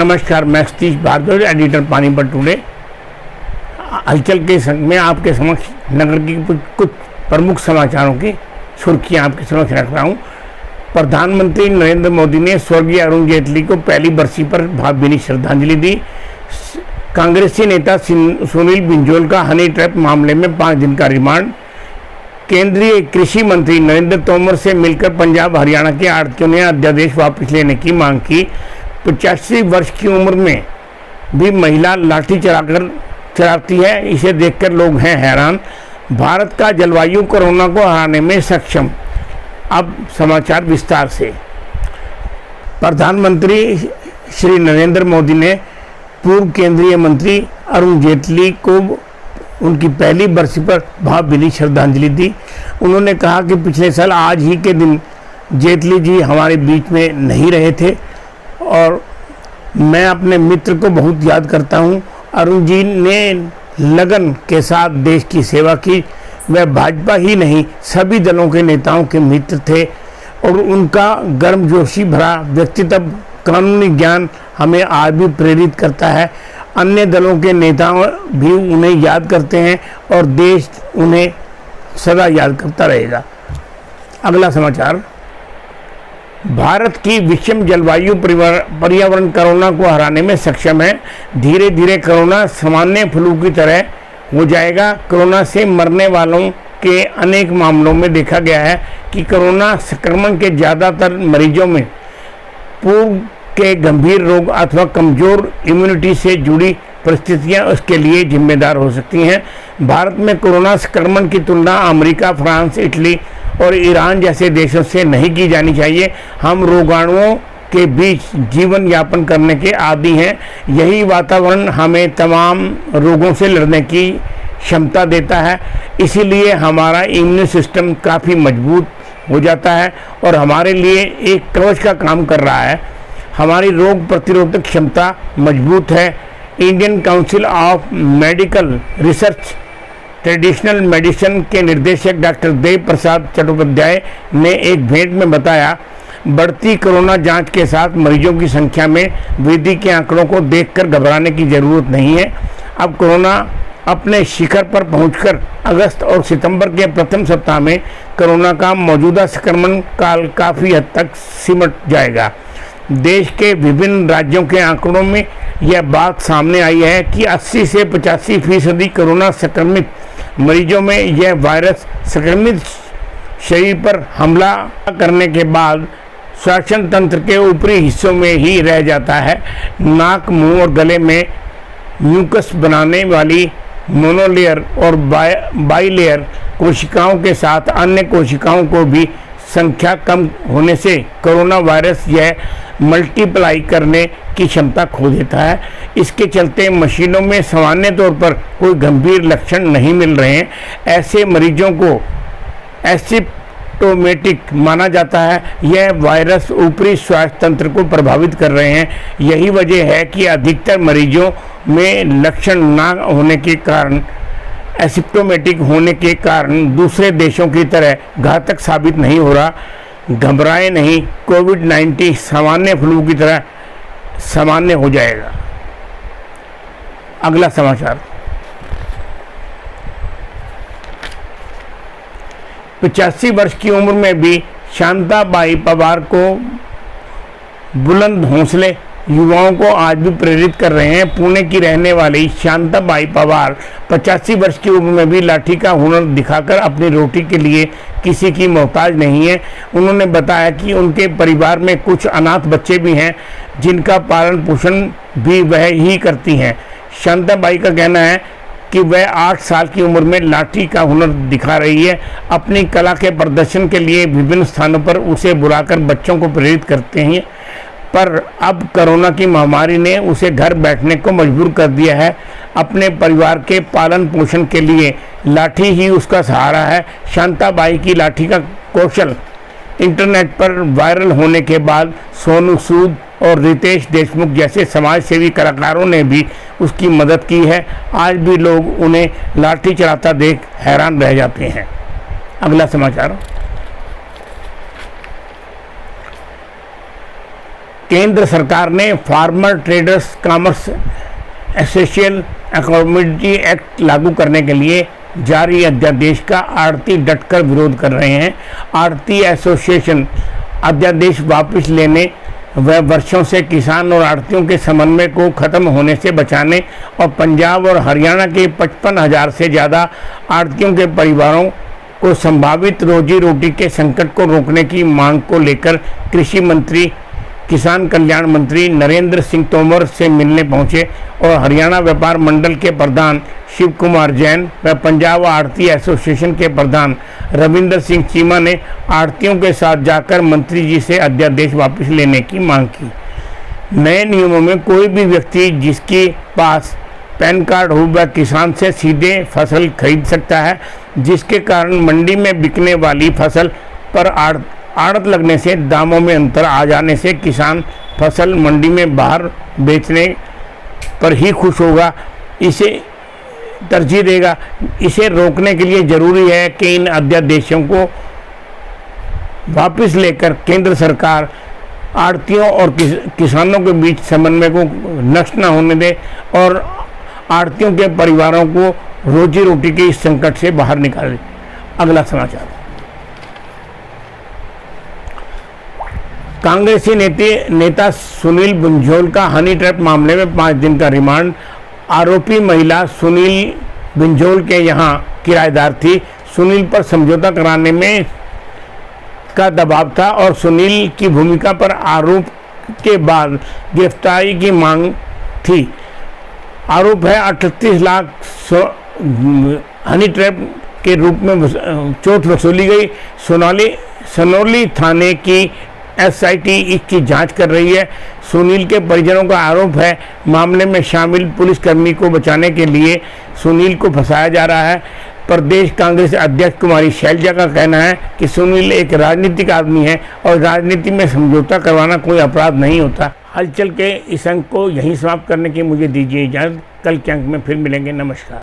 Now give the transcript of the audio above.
नमस्कार, मैं Satish Bhardwaj, editor Panipat today. हलचल के संग में आपके समक्ष नगर की कुछ प्रमुख समाचारों की सुर्खियां आपके समक्ष रख रहा हूं। प्रधानमंत्री नरेंद्र मोदी ने स्वर्गीय अरुण जेटली को पहली बरसी पर भावभीनी श्रद्धांजलि दी। कांग्रेसी नेता सुनील बिंजोल का हनी ट्रैप मामले में 5 दिन का रिमांड। केंद्रीय कृषि मंत्री नरेंद्र तोमर से मिलकर पंजाब हरियाणा के आढ़तियों ने अध्यादेश वापस लेने की मांग की। 85 वर्ष की उम्र में भी महिला लाठी चलाती है, इसे देखकर लोग हैं हैरान। भारत का जलवायु कोरोना को हराने में सक्षम। अब समाचार विस्तार से। प्रधानमंत्री श्री नरेंद्र मोदी ने पूर्व केंद्रीय मंत्री अरुण जेटली को उनकी पहली बरसी पर भावभीनी श्रद्धांजलि दी। उन्होंने कहा कि पिछले साल आज ही के दिन जेटली जी हमारे बीच में नहीं रहे थे और मैं अपने मित्र को बहुत याद करता हूं। अरुण जी ने लगन के साथ देश की सेवा की। वह भाजपा ही नहीं, सभी दलों के नेताओं के मित्र थे और उनका गर्मजोशी भरा व्यक्तित्व, कानूनी ज्ञान हमें आज भी प्रेरित करता है। अन्य दलों के नेताओं भी उन्हें याद करते हैं और देश उन्हें सदा याद करता रहेगा। अगला समाचार। भारत की विषम जलवायु पर्यावरण कोरोना को हराने में सक्षम है। धीरे धीरे कोरोना सामान्य फ्लू की तरह हो जाएगा। कोरोना से मरने वालों के अनेक मामलों में देखा गया है कि कोरोना संक्रमण के ज़्यादातर मरीजों में पूर्व के गंभीर रोग अथवा कमज़ोर इम्यूनिटी से जुड़ी परिस्थितियां उसके लिए जिम्मेदार हो सकती हैं। भारत में कोरोना संक्रमण की तुलना अमेरिका, फ्रांस, इटली और ईरान जैसे देशों से नहीं की जानी चाहिए। हम रोगाणुओं के बीच जीवन यापन करने के आदी हैं। यही वातावरण हमें तमाम रोगों से लड़ने की क्षमता देता है। इसीलिए हमारा इम्यून सिस्टम काफ़ी मजबूत हो जाता है और हमारे लिए एक कवच का काम कर रहा है। हमारी रोग प्रतिरोधक क्षमता मजबूत है। Indian council of medical research traditional medicine के निर्देशक डॉक्टर देव प्रसाद चट्टोपाध्याय ने एक भेंट में बताया, बढ़ती कोरोना जांच के साथ मरीजों की संख्या में वृद्धि के आंकड़ों को देखकर घबराने की ज़रूरत नहीं है। अब कोरोना अपने शिखर पर पहुंचकर अगस्त और सितंबर के प्रथम सप्ताह में कोरोना का मौजूदा संक्रमण काल काफ़ी हद तक सिमट जाएगा। देश के विभिन्न राज्यों के आंकड़ों में यह बात सामने आई है कि 80 से 85% कोरोना संक्रमित मरीजों में यह वायरस संक्रमित शरीर पर हमला करने के बाद श्वसन तंत्र के ऊपरी हिस्सों में ही रह जाता है। नाक, मुंह और गले में म्यूकस बनाने वाली मोनोलेयर और बाइलेयर कोशिकाओं के साथ अन्य कोशिकाओं को भी संख्या कम होने से कोरोना वायरस यह मल्टीप्लाई करने की क्षमता खो देता है। इसके चलते मशीनों में सामान्य तौर पर कोई गंभीर लक्षण नहीं मिल रहे हैं। ऐसे मरीजों को एसिम्प्टोमेटिक माना जाता है। यह वायरस ऊपरी श्वास तंत्र को प्रभावित कर रहे हैं। यही वजह है कि अधिकतर मरीजों में लक्षण ना होने के कारण, एसिम्प्टोमेटिक होने के कारण दूसरे देशों की तरह घातक साबित नहीं हो रहा। घबराएं नहीं, कोविड-19 सामान्य फ्लू की तरह सामान्य हो जाएगा। अगला समाचार। 85 वर्ष की उम्र में भी शांताबाई पवार को बुलंद हौसले युवाओं को आज भी प्रेरित कर रहे हैं। पुणे की रहने वाली शांताबाई पवार 85 वर्ष की उम्र में भी लाठी का हुनर दिखाकर अपनी रोटी के लिए किसी की मोहताज नहीं है। उन्होंने बताया कि उनके परिवार में कुछ अनाथ बच्चे भी हैं जिनका पालन पोषण भी वह ही करती हैं। शांताबाई का कहना है कि वह 8 साल की उम्र में लाठी का हुनर दिखा रही है। अपनी कला के प्रदर्शन के लिए विभिन्न स्थानों पर उसे बुलाकर बच्चों को प्रेरित करते हैं, पर अब कोरोना की महामारी ने उसे घर बैठने को मजबूर कर दिया है। अपने परिवार के पालन पोषण के लिए लाठी ही उसका सहारा है। शांताबाई की लाठी का कौशल इंटरनेट पर वायरल होने के बाद सोनू सूद और रितेश देशमुख जैसे समाजसेवी कलाकारों ने भी उसकी मदद की है। आज भी लोग उन्हें लाठी चलाता देख हैरान रह जाते हैं। अगला समाचार। केंद्र सरकार ने फार्मर ट्रेडर्स कॉमर्स एसेशियल अकॉमोडिटी एक्ट लागू करने के लिए जारी अध्यादेश का आड़ती डटकर विरोध कर रहे हैं। आड़ती एसोसिएशन अध्यादेश वापस लेने व वर्षों से किसान और आड़तियों के समन्वय को खत्म होने से बचाने और पंजाब और हरियाणा के 55,000 से ज़्यादा आड़तियों के परिवारों को संभावित रोजी रोटी के संकट को रोकने की मांग को लेकर कृषि मंत्री किसान कल्याण मंत्री नरेंद्र सिंह तोमर से मिलने पहुंचे और हरियाणा व्यापार मंडल के प्रधान शिव कुमार जैन व पंजाब आड़ती एसोसिएशन के प्रधान रविंदर सिंह चीमा ने आड़तियों के साथ जाकर मंत्री जी से अध्यादेश वापस लेने की मांग की। नए नियमों में कोई भी व्यक्ति जिसके पास पैन कार्ड हो वह किसान से सीधे फसल खरीद सकता है, जिसके कारण मंडी में बिकने वाली फसल पर आड़त लगने से दामों में अंतर आ जाने से किसान फसल मंडी में बाहर बेचने पर ही खुश होगा, इसे तरजीह देगा। इसे रोकने के लिए जरूरी है कि इन अध्यादेशों को वापस लेकर केंद्र सरकार आड़तियों और किसानों के बीच समन्वय को नष्ट न होने दे और आड़तियों के परिवारों को रोजी रोटी के इस संकट से बाहर निकाले। अगला समाचार। कांग्रेसी नेता सुनील बुंझोल का हनी ट्रैप मामले में 5 दिन का रिमांड। आरोपी महिला सुनील बुंझोल के यहां किराएदार थी। सुनील पर समझौता कराने में का दबाव था और सुनील की भूमिका पर आरोप के बाद गिरफ्तारी की मांग थी। आरोप है 38 लाख हनी ट्रैप के रूप में चोट वसूली गई। सनौली थाने की एसआईटी इसकी जांच कर रही है। सुनील के परिजनों का आरोप है मामले में शामिल पुलिसकर्मी को बचाने के लिए सुनील को फंसाया जा रहा है। प्रदेश कांग्रेस अध्यक्ष कुमारी शैलजा का कहना है कि सुनील एक राजनीतिक आदमी है और राजनीति में समझौता करवाना कोई अपराध नहीं होता। हलचल के इस अंक को यहीं समाप्त करने की मुझे दीजिए इजाज़त। कल के अंक में फिर मिलेंगे। नमस्कार।